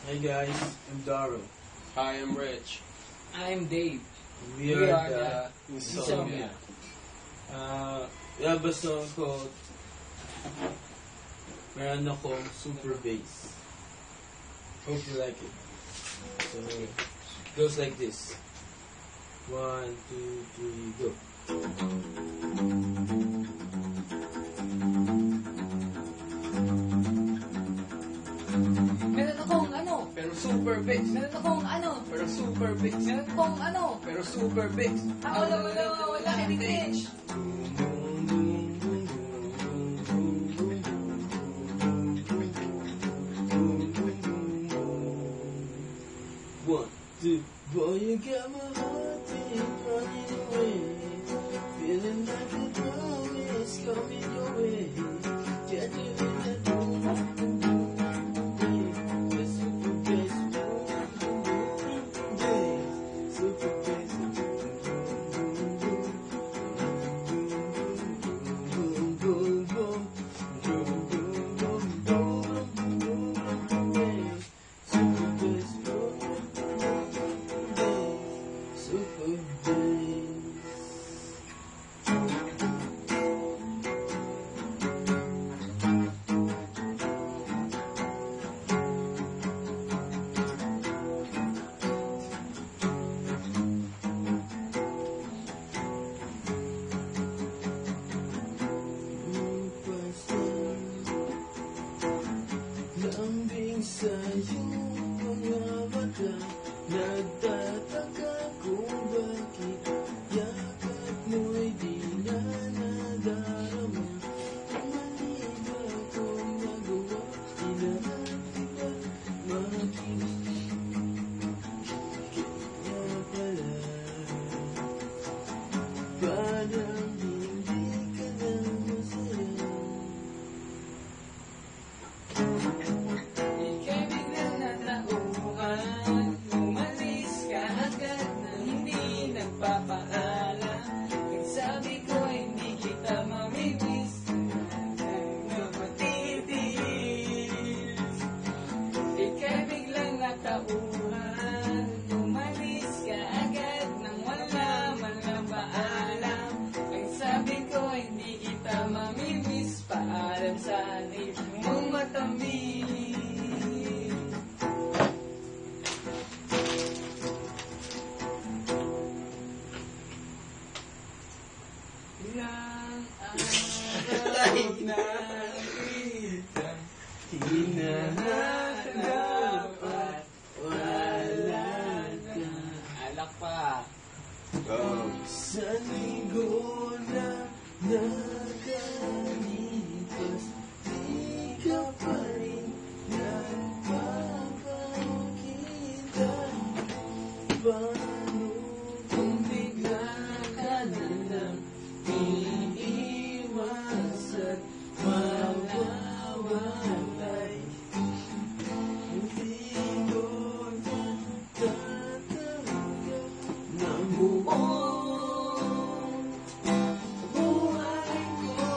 Hey guys, I'm Daro. Hi, I'm Rich. I'm Dave. We are the Insomnia. We have a song called Meron Akong Super Bass. Hope you like it. So, it goes like this. 1, 2, 3, go. Meron akong ano, Pero super big. meron akong ano, Pero super big. meron akong ano. Pero super big. Ako naman wala heritage. One, two, boy, you got my heart beating, running away. Feeling like the drum is coming your way. Get you in the room. The super bass, super bass. Boom, boom, boom. Boom, boom, boom, boom. Super bass, super bass. Lambing sa iyong mga mata, nagtataka kung bakit yakap mo'y di na nadarama. Mali ba kung nagawa, hinahati ba makinig? Kaya pala, parang hindi ka na masaya. Ika'y biglang natauhan, umalis ka agad na hindi nagpapaalam. Nagsabi ko hindi kita mamimiss, na matitis. Ika'y biglang natauhan, umalis ka agad nang wala man lang paalam. Nagsabi ko hindi kita mamimiss, paalam sa anib mong matamis. Ilang araw na kita hinahanap at wala na. Alak pa. Sa linggo na nakalipas, di ka pa rin nagpapakita. Paano kung bigla ka na lang iiwas at mawawalay? Hindi ko natatanggap ng buong buhay ko.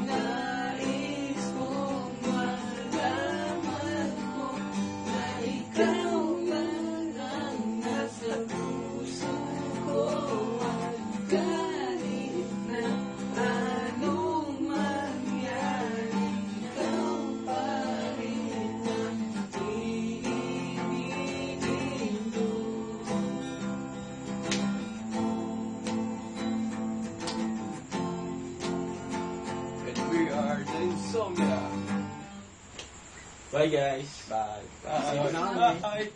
Nais kong malaman mo na ikaw lang ang nasa puso ko. At kahit na anong mangyari, ikaw pa rin ang iibigin ko. And we are the Insomnia. Bye guys. Bye. Bye. Bye.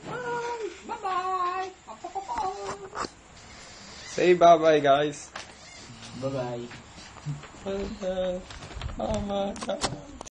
Bye-bye! Say bye-bye, guys. Bye bye. Bye-bye.